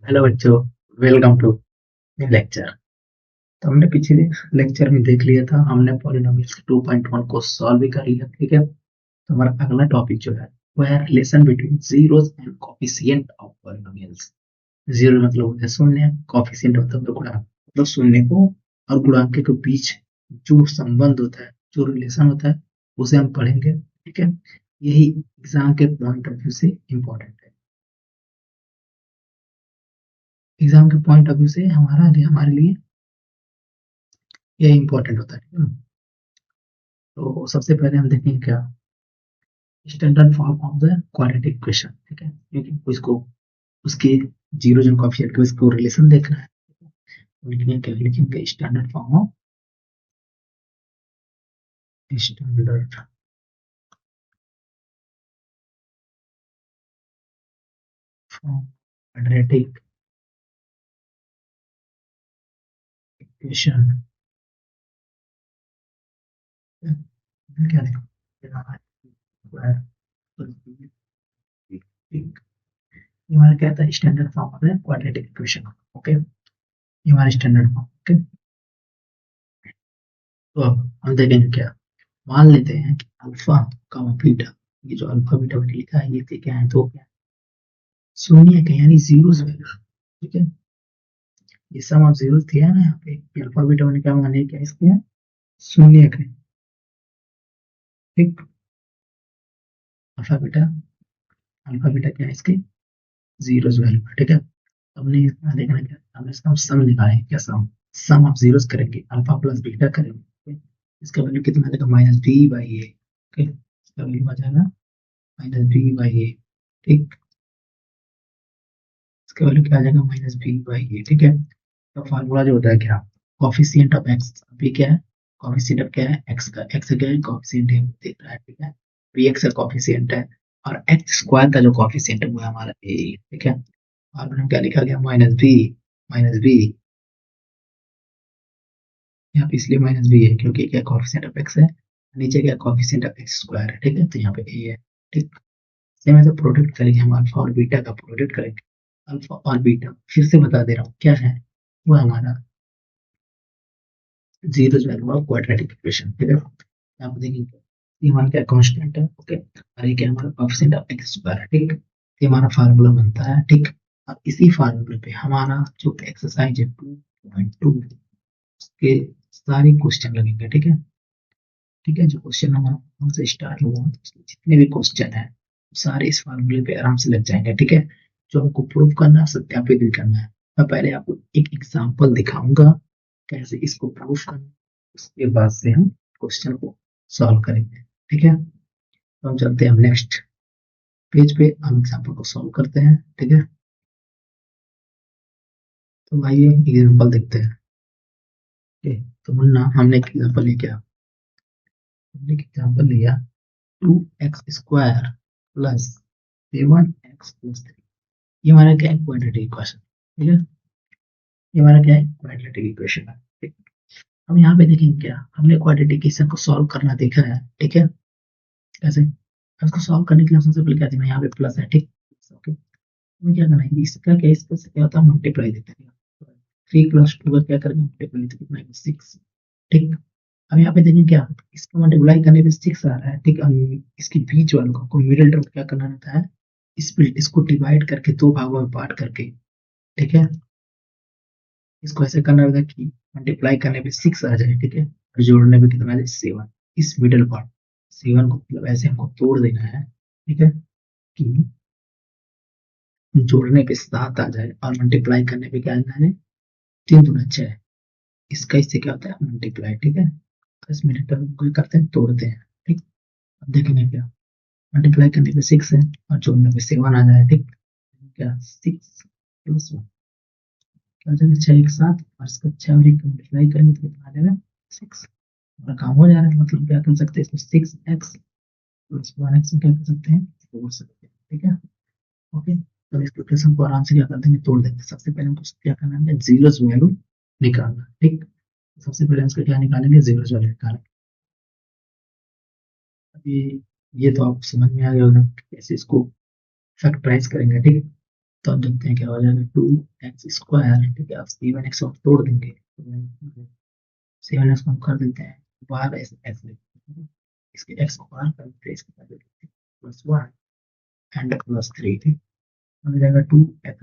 Hello बच्चों, welcome to lecture. तो हमने पिछले लेक्चर में देख लिया था, हमने पॉलिनोमियल्स के 2.1 को सॉल्व भी कर लिया। ठीक है, तो हमारा अगला टॉपिक जो है वो है relation between zeros and coefficient of polynomials. Zero मतलब होता है शून्य, कोफिशिएंट मतलब तो गुणांक, मतलब शून्य को और गुणांक के बीच जो संबंध होता है, जो रिलेशन होता है, उसे हम पढ़ेंगे। ठीक है, यही एग्जाम के पॉइंट ऑफ व्यू से इम्पोर्टेंट है। एग्जाम के पॉइंट ऑफ व्यू से हमारे लिए ये इम्पोर्टेंट होता है। ठीक है, तो सबसे पहले हम देखेंगे क्या standard form of the quadratic equation. ठीक है, क्योंकि इसको उसके जीरो जो कोएफिशिएंट के इसको रिलेशन देखना है। तो लिखने क्या लिखेंगे standard form of standard form quadratic equation. क्या ये हमारा क्या था standard form of the quadratic equation. Okay, ये हमारा स्टैंडर्ड फॉर्म। ओके, तो अब हम देखेंगे क्या, मान लेते हैं कि अल्फा का बीटा, ये जो अल्फा बीटा मैंने लिखा है ये क्या है, तो क्या शून्य का यानी जीरो वैल्यू। ठीक है, ये सम ऑफ जीरो दिया है ना यहाँ पे, अल्फा बीटा मैंने क्या माने क्या इसके है शून्य के। ठीक, अल्फा बीटा, अल्फा बीटा क्या है इसके जीरो वैल्यू। ठीक है, हमने इसमें देखना क्या, हमने इसका सम निकाले क्या, सम ऑफ जीरोस करेंगे, अल्फा प्लस बीटा करेंगे। ठीक? इसका वैल्यू कितना आ जाएगा minus b by a. Okay, इसका वैल्यू आ जाएगा माइनस बी बाई ए। ठीक, इसका वैल्यू क्या आ जाएगा माइनस बी बाई ए। ठीक है, तो फार्मूला जो होता है क्या, कोफिशिएंट ऑफ एक्स, अभी क्या है कोफिशिएंट ऑफ क्या है एक्स का, एक्स क्या है कोफिशिएंट है देख रहा है। ठीक है, बी एक्स का कोफिशिएंट है और एक्स स्क्वायर का जो कोफिशिएंट है वो है हमारा ए। ठीक है, और मैंने क्या लिखा गया माइनस बी, यहाँ पे इसलिए माइनस बी है क्योंकि क्या कोफिशिएंट ऑफ एक्स है, नीचे क्या कोफिशिएंट ऑफ एक्स स्क्वायर है। ठीक है, तो यहाँ पे ए है। ठीक, सेम ऐसे प्रोडक्ट करेंगे हम, अल्फा और बीटा का प्रोडक्ट करेंगे। अल्फा और बीटा फिर से बता दे रहा हूँ क्या है, वो हमारा zero value of quadratic equation. ठीक है, यहाँ पे देखेंगे ये हमारा क्या कांस्टेंट है। ओके, और ये क्या हमारा कोएफिशिएंट ऑफ एक्स स्क्वायर है। ठीक, ये हमारा फार्मूला बनता है। ठीक, और इसी फार्मूले पे हमारा जो एक्सरसाइज है 2.2 के सारे क्वेश्चन लगेंगे। ठीक है, ठीक है, जो क्वेश्चन हमारा वहां से स्टार्ट हुआ जितने भी क्वेश्चन है सारे इस फार्मूले पे आराम से लग जाएंगे। ठीक है, जो हमको प्रूव करना है सत्यापित भी करना है। मैं पहले आपको एक एग्जांपल दिखाऊंगा कैसे इसको प्रूव करना है, उसके बाद से हम क्वेश्चन को सॉल्व करेंगे। ठीक है, तो हम चलते हैं नेक्स्ट पेज पे, हम एग्जांपल को सॉल्व करते हैं। ठीक है, तो आइए एग्जांपल देखते हैं। ठीक, तो मुन्ना हमने एक एग्जांपल लिया, हमने एक एग्जांपल लिया 2x² प्लस 7x प्लस 3। ये हमारा क्या है क्वाड्रेटिक इक्वेशन। ठीक है, ये हमारा क्या है क्वाड्रेटिक इक्वेशन है। ठीक, हम यहाँ पे देखेंगे क्या, हमने क्वाड्रेटिक इक्वेशन को सॉल्व करना देखा है। ठीक है, कैसे इसको सॉल्व करने के लिए सबसे पहले क्या देना है, यहाँ पे प्लस है। ठीक, ओके, हमें क्या करना है इसका क्या, इसका से क्या होता है मल्टीप्लाई देते हैं, 3 + 2 का क्या करेंगे मल्टीप्लाई, तो कितना है 6। ठीक, अब यहाँ पे देखें क्या, इसका मल्टीप्लाई करने पे 6 आ रहा है। ठीक, इसके बीच वालों को मिडिल टर्म क्या करना रहता है, इसको डिवाइड करके दो भागों में बांट करके। ठीक है, इसको ऐसे करना होगा कि मल्टीप्लाई करने पे 6 आ जाए। ठीक है, और जोड़ने पे कितना आ जाए 7। इस मिडिल पार्ट 7 को मतलब ऐसे हमको तोड़ देना है। ठीक है, कि जोड़ने पे 7 आ जाए और मल्टीप्लाई करने पे क्या आ जाए 3 × 6। इसका इससे क्या होता है मल्टीप्लाई। ठीक है, तो इस मिडिल टर्म को करते हैं तोड़ते हैं। ठीक, अब देखेंगे क्या, मल्टीप्लाई करने पे 6 है और जोड़ने पे 7 आ जाए। ठीक, क्या 6 + 1 क्या हो जाएगा 6 एक साथ, और इसका 6 और 1 मल्टीप्लाई करेंगे तो कितना आ जाएगा 6। हमारा काम हो जा रहा है, मतलब क्या कर सकते हैं इसको 6x प्लस 1x में क्या कर सकते हैं जोड़ सकते हैं। ठीक है, ओके, तो इस इक्वेशन को आराम से क्या कर देंगे तोड़ देंगे। सबसे पहले हमको क्या करना है जीरोस वैल्यू निकालना। ठीक, सबसे पहले हम इसका क्या निकालेंगे जीरोस वैल्यू निकालेंगे। अभी ये तो आप समझ में आ गया होगा कैसे इसको फैक्टराइज करेंगे। ठीक, तो अब देखते हैं क्या हो जाएगा, 2x², ठीक है। अब 7x को तोड़ देंगे, 7x को हम कर देते हैं बाहर, ऐसे x लिखते हैं, इसके x को बाहर कर देते हैं, इसके बाद +1 एंड +3, ठीक। हो जाएगा 2x²,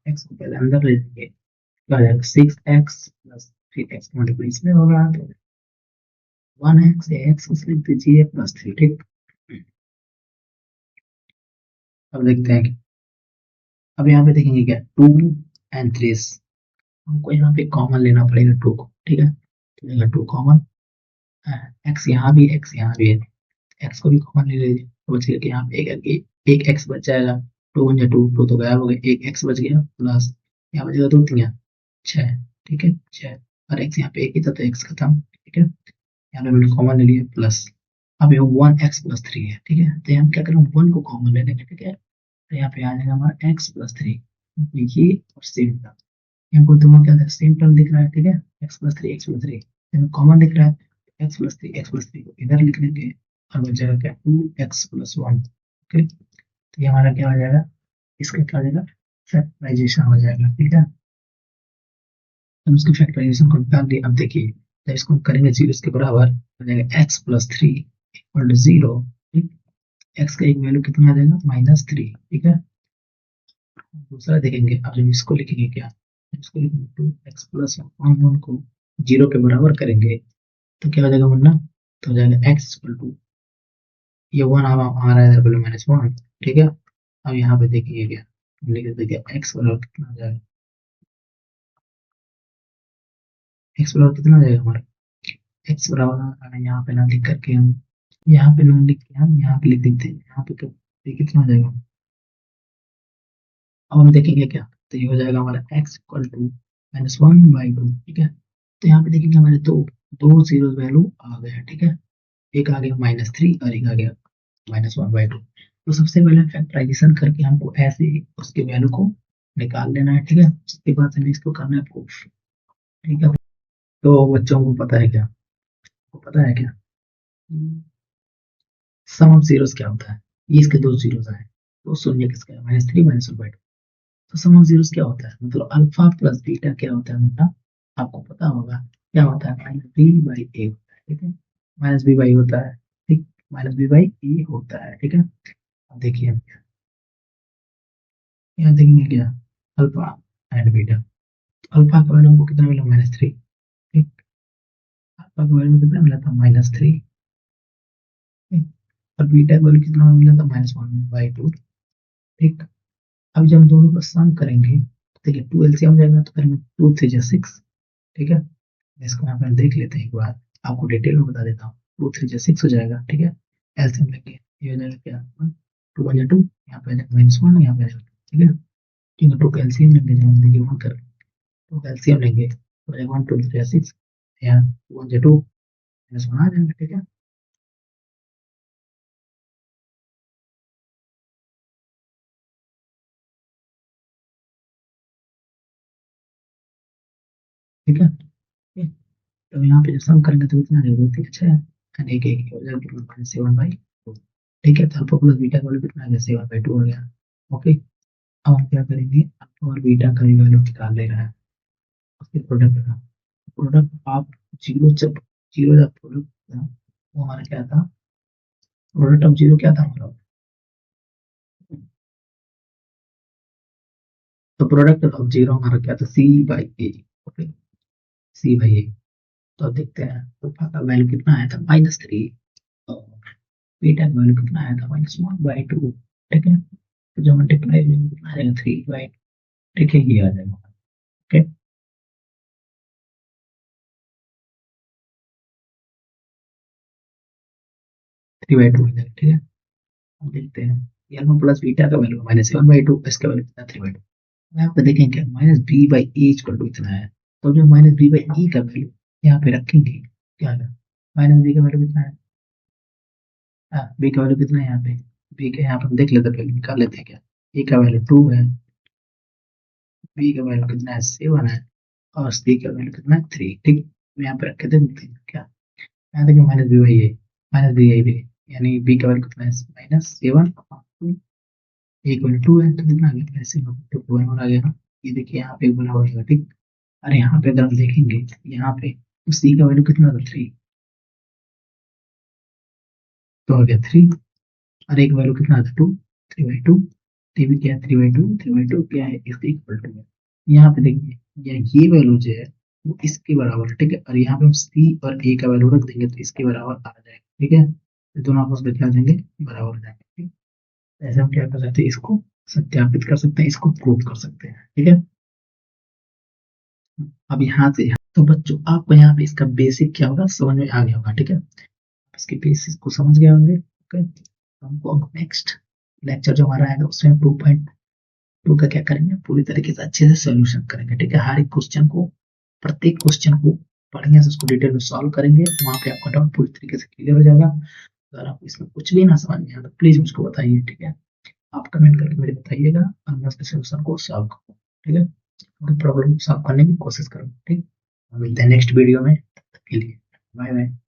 x को पहले अंदर ले लेंगे, क्या हो जाएगा 6x फिर x मल्टीप्लाई इसमें होगा, तो 1x x को लिख दीजिए +3, ठीक। अब देखते हैं कि अब यहाँ पे देखेंगे क्या, 2 and 3, हमको यहाँ पे कॉमन लेना पड़ेगा 2 को, ठीक है। तो 2 कॉमन, एक्स यहाँ भी, एक्स यहाँ भी है, एक्स को भी कॉमन ले लीजिए, तो बच गया कि यहाँ पे एक एक्स बच जाएगा, 2 × 2 2 तो गायब हो गया, एक एक्स बच गया, प्लस यहाँ बचेगा 2 3 6, ठीक है 6, और एक्स यहाँ पे एक ही था तो एक्स खत्म, ठीक है। यहाँ पे मैंने कॉमन ले लिया, प्लस अब ये 1x + 3 है, ठीक है। तो यहाँ क्या करें, 1 को कॉमन ले लेंगे, ठीक है। तो यहाँ पे आ जाएगा हमारा x + 3, ये और सेम टर्म, हमको दोनों क्या है, सेम टर्म दिख रहा है, ठीक है। x + 3 कॉमन दिख रहा है, x + 3 को इधर लिख लेंगे, और बच जाएगा क्या, 2x + 1, ओके। तो ये हमारा क्या हो जाएगा, इसका क्या हो जाएगा, फैक्टराइजेशन हो जाएगा, ठीक है। हम इसको फैक्टराइजेशन को निकाल दिए, अब देखिए जब इसको हम करेंगे 0 के बराबर हो जाएगा, x + 3 = 0, ठीक। x का एक वैल्यू कितना आ जाएगा, -3, ठीक है। दूसरा देखेंगे, अब जब इसको लिखेंगे क्या, इसको लिखेंगे 2x + 1 को 0 के बराबर करेंगे, तो क्या हो जाएगा वरना, तो हो जाएगा x = ये 1 हमारा इधर वैल्यू -1, ठीक है। अब यहाँ पे देखिए क्या, लिख देते क्या, x बराबर कितना हो जाएगा, x बराबर कितना हो जाएगा हमारा, x बराबर यहाँ पे ना लिख करके हम यहाँ पे ना लिख के हम यहाँ पे लिख देते हैं, यहाँ पे तो ये कितना हो जाएगा, अब हम देखेंगे क्या, तो ये हो जाएगा हमारा x = -1/2, ठीक है। तो यहाँ पे देखेंगे हमारे दो दो जीरो वैल्यू आ गया, ठीक है। एक आ गया -3 और एक आ गया -1/2। तो सबसे पहले फैक्टराइजेशन करके हमको ऐसे ही उसके वैल्यू को निकाल लेना है, ठीक है। उसके बाद हमें इसको करना है प्रूफ, ठीक है। तो बच्चों को पता है क्या, को पता है क्या, सम ऑफ जीरोस क्या होता है, ये इसके दो जीरोस आए, तो शून्य किसका है, -3 -1/2। तो सम ऑफ जीरोस क्या होता है, मतलब अल्फा प्लस बीटा क्या होता है मतलब, आपको पता होगा क्या होता है, -b/a होता है, ठीक है। -b/a होता है, ठीक, -b/e होता है, ठीक है। अब देखिए हम यहाँ देखेंगे क्या, अल्फा एंड बीटा। अल्फा का वैल्यू हमको कितना मिला, -3, ठीक। अल्फा का वैल्यू कितना मिला था, -3, और बीटा का वैल्यू कितना मिला था, -1/2, ठीक। अब जब हम दोनों का सम करेंगे तो देखिए 2 एलसीएम हो जाएगा, तो करेंगे 2 3 जा 6, ठीक है। इसको यहाँ पर देख लेते हैं एक बार, आपको डिटेल में बता देता हूँ, 2 3 जा 6 हो जाएगा, ठीक है। एलसीएम लेंगे, ये हो जाएगा क्या, 2 1 जा 2, यहाँ पे आ जाएगा -1, यहाँ पे आ जाएगा, ठीक है। ठीक 2 का एलसीएम लेंगे, जब हम देखिए 1 कर, 2 का एलसीएम लेंगे तो 1 2 3 6, यहाँ 1 जा 2 -1 आ जाएगा, ठीक है। ठीक है, ठीक। तो यहाँ पे जब सम करेंगे तो कितना आ जाएगा, 2 3 6 एंड एक एक हो जाएगा, -7/2, ठीक है। तो अल्फा प्लस बीटा का वैल्यू कितना आ गया, 7/2 हो गया, ओके। अब हम क्या करेंगे, अल्फा और बीटा का वैल्यू निकाल ले रहा है, उसके प्रोडक्ट का, प्रोडक्ट आप जीरो जब प्रोडक्ट था वो हमारा क्या था, प्रोडक्ट ऑफ जीरो क्या था हमारा, तो प्रोडक्ट ऑफ जीरो हमारा क्या था, C/A, ओके, C/A। तो अब देखते हैं अल्फा का वैल्यू कितना आया था, -3, और बीटा का वैल्यू कितना आया था, -1/2, ठीक है। तो जो मल्टीप्लाई कितना आ जाएगा, 3/, ठीक है, ये आ जाएगा, ओके। 3/2 आ जाएगा, ठीक है। अब देखते हैं, ये अल्फा प्लस बीटा का वैल्यू -7/2, इसका वैल्यू कितना, 3/2। यहाँ पे देखें क्या, -b/e इक्वल टू इतना है, तो जो -b/e का वैल्यू यहाँ पे रखेंगे, क्या है, -b का वैल्यू कितना है, b का वैल्यू कितना है यहाँ पे, b का यहाँ पे हम देख लेते हैं, पहले निकाल लेते हैं क्या, a का वैल्यू 2 है, b का वैल्यू कितना है, 7 है, और c का वैल्यू कितना है, 3, ठीक। तो यहाँ पे रखे थे क्या, यहाँ देखिए -b/a, यानी b का वैल्यू कितना है, -7, इक्वल टू है तो कितना आ गया, ऐसे बराबर आ गया ना। ये देखिए यहाँ पे बराबर आएगा, ठीक। और यहाँ पे अगर हम देखेंगे यहाँ पे सी का वैल्यू कितना था, 3, तो आ गया 3। और एक वैल्यू कितना था, 2, 3/2। टी भी क्या है, 3/2, 3/2 क्या है, इसके इक्वल टू है। यहाँ पे देखिए ये वैल्यू जो है वो इसके बराबर है, ठीक है। और यहाँ पे हम सी और ए का वैल्यू रख देंगे तो इसके बराबर आ जाएगा, ठीक है। तो दोनों आपस में क्या हो जाएंगे, बराबर हो जाएंगे, ठीक। ऐसे हम क्या कर सकते हैं, इसको सत्यापित कर सकते हैं, इसको प्रूव कर सकते हैं, ठीक है। अब यहाँ से तो बच्चों आपको यहाँ पे इसका बेसिक क्या होगा समझ में आ गया होगा, ठीक है। इसके बेसिस को समझ गए होंगे, ओके। हमको अब नेक्स्ट लेक्चर जो हमारा आएगा उसमें 2.2 का क्या करेंगे, पूरी तरीके से अच्छे से सोल्यूशन करेंगे, ठीक है। हर एक क्वेश्चन को, प्रत्येक क्वेश्चन को बढ़िया से उसको डिटेल में सॉल्व करेंगे, वहां पे आपका डाउट पूरी तरीके से क्लियर हो जाएगा। अगर आपको इसमें कुछ भी ना समझ में आए तो प्लीज मुझको बताइए, ठीक है। आप कमेंट करके मुझे बताइएगा और मैं उसके सोल्यूशन को सॉल्व करूँगा, ठीक है। प्रॉब्लम सॉल्व करने की कोशिश करूँगा, ठीक। मिलते हैं नेक्स्ट वीडियो में, तब तक के लिए बाय बाय।